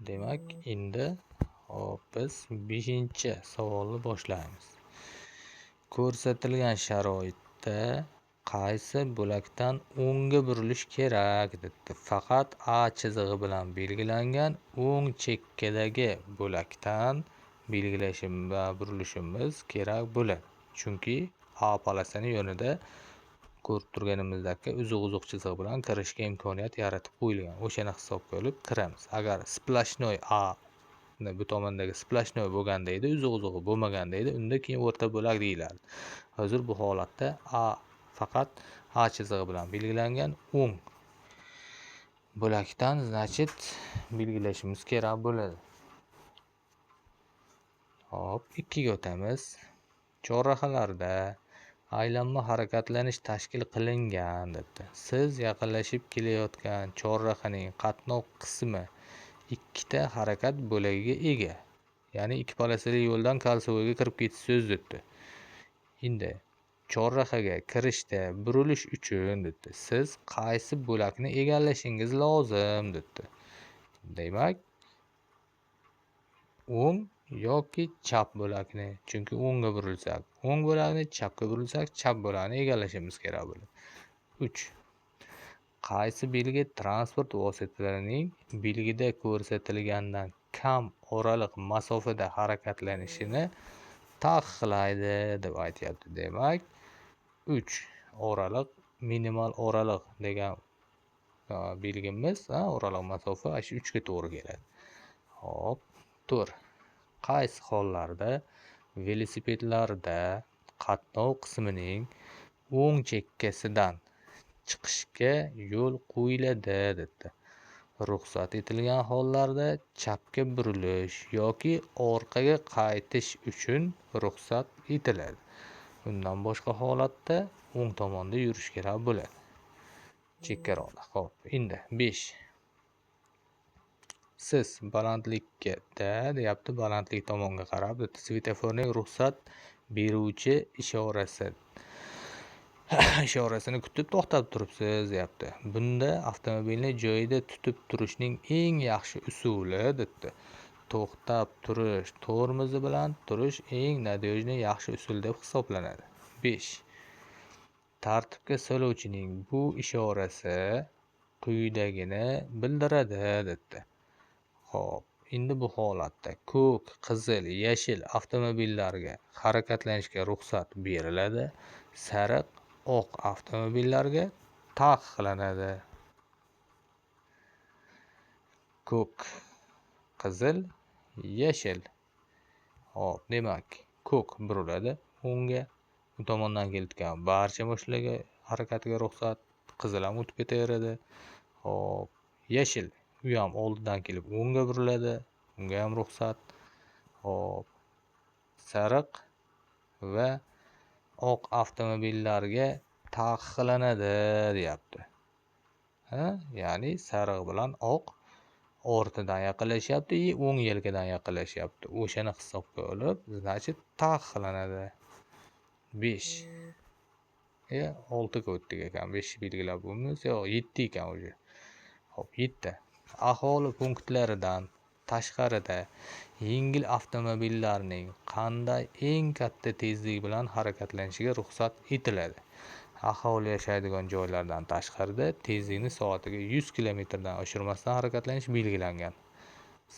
Demak, endi biz 5-savolni boshlaymiz. Ko'rsatilgan sharoitda qaysi bo'lakdan o'ngga burilish kerak debdi. Faqat A chizig'i bilan belgilangan o'ng chekkadagi bo'lakdan burilishimiz kerak bo'ladi. Chunki A polosini yonida ko'rib turganimizdek uzuq chiziq bilan kirishga imkoniyat yaratib qo'yilgan. O'shani hisobga olib kiramiz. Agar splashnoy A bu tomondagi splashnoy bo'lganda edi, uzuq bo'lmaganda edi, unda keyin o'rta bo'lak deyiladi. Hozir bu holatda faqat A chizig'i bilan belgilangan o'ng bo'lakdan belgilashimiz kerak bo'ladi. Hop, 2ga o'tamiz. Chorrahalarda aylanma harakatlanish tashkil qilingan debdi. Siz yaqinlashib kelayotgan chorrahaning qatnov qismi ikkita harakat bo'lagiga ega. Ya'ni ikki polosali yo'ldan kolsovoyga kirib ketishsiz debdi. Endi chorrahaga kirishda burilish uchun debdi. Siz qaysi bo'lakni egallashingiz lozim debdi. Demak, o'ng yoki chap bo'lakni. Chunki o'ngga burilsak, o'ng bo'lakni, chapga burilsak, chap bo'lakni egallashimiz kerak bo'ladi. 3. Qaysi belgi transport vositalarining belgida ko'rsatilgandan kam oraliq masofada harakatlanishini taqiqlaydi deb aytyapti. Demak, 3 oraliq, minimal oraliq degan belgimiz, oraliq masofa shu 3 ga to'g'ri keladi. Hop, 4. Qaysi hollarda velosipedlarda qatnov qismining o'ng chekkasidan chiqishga yo'l qo'yiladi debdi. Ruxsat etilgan hollarda chapga burilish yoki orqaga qaytish uchun ruxsat etiladi. Undan boshqa holatda o'ng tomonda yurish kerak bo'ladi. Chekkaroqda. Xo'p, endi 5. Siz balandlikka deyapti, balandlik tomonga qarab svetoforning ruxsat beruvchi ishorasini kutib to'xtab turibsiz deyapti. Bunda avtomobilni joyida tutib turishning eng yaxshi usuli debdi. To'xtab turish tormozi bilan turish eng nadejniy yaxshi usul deb hisoblanadi. 5. Tartibga soluvchining bu ishorasi quyidagini bildiradi debdi. Xo'p, endi bu holatda ko'k, qizil, yashil avtomobillarga harakatlanishga ruxsat beriladi. Sariq, oq avtomobillarga taqiqlanadi. Ko'k, qizil, yashil. Hop, demak, ko'k buriladi o'ngga. Bu tomondan kelayotgan barcha mashinalarga harakatiga ruxsat, qizil ham o'tib ketaveradi. Hop, yashil u ham oldidan kelib o'ngga buriladi, unga ham ruxsat. Hop, sariq va oq avtomobillarga taqiqlanadi deyapti. Ya'ni sariq bilan oq ortidan yaqinlashyapti, o'ng yelkadan yaqinlashyapti. O'shani hisobga olib, taqiqlanadi. 5. 6 ga o'tdik ekan. 5 belgilab bo'lmiz. Yo'q, 7 ekan o'zi. Hop, 7. Aholi punktlaridan tashqarida yengil avtomobillarning qanday eng katta tezlik bilan harakatlanishiga ruxsat etiladi. Aholi yashaydigan joylardan tashqarida tezlikni soatiga 100 km dan oshirmasdan harakatlanish belgilangan.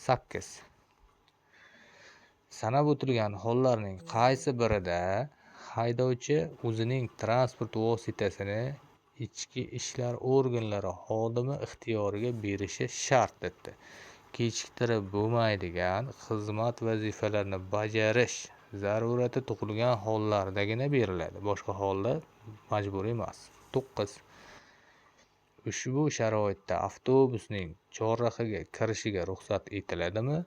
8. Sanab o'tilgan hollarning qaysi birida haydovchi o'zining transport vositasini ichki ishlar organlari xodimi ixtiyoriga berishi shart debdi. Kechiktirib bo'lmaydigan xizmat vazifalarini bajarish zarurati tug'ilgan hollardagina beriladi. Boshqa holda majburiy emas. 9. Ushbu sharoitda avtobusning chorrahaga kirishiga ruxsat etiladimi?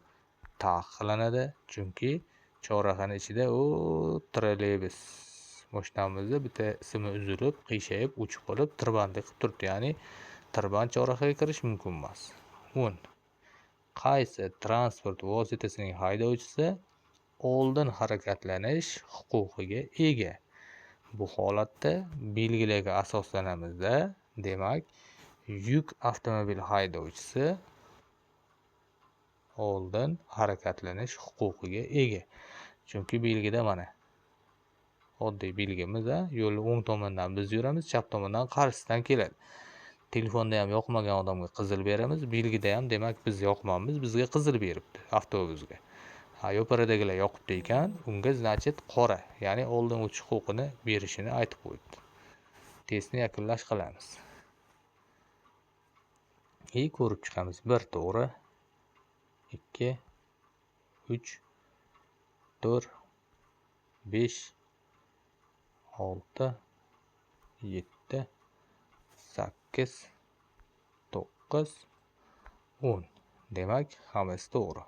Taqiqlanadi. Chunki chorrahani ichida trolleybus mashinamizda bitta simi uzilib, qiyshayib, o'chib qolib, tirbandlik qilib turibdi. Ya'ni tirband chorrahaga kirish mumkin emas. 10. Qaysi transport vositasining haydovchisi oldin harakatlanish huquqiga ega? Bu holatda belgilarga asoslanamizda. Demak, yuk avtomobil haydovchisi oldin harakatlanish huquqiga ega. Chunki belgida mana oddiy belgimiz, yo'lni o'ng tomondan biz yuramiz, chap tomondan qarshisidan keladi. Telefonda ham yoqmagan odamga qizil beramiz, belgida ham demak biz yoqmamiz, bizga qizil beribdi avtobusga. Yo'paradagilar yoqibdi ekan, unga значит qora, ya'ni oldin o'tish huquqini berishini aytib qo'yibdi. Testni yakunlash qilamiz. Ko'rib chiqamiz. 1 to'g'ri, 2, 3, 4, 5, 6, 7, 8, 9, 10. Demak, hammasi to'g'ri.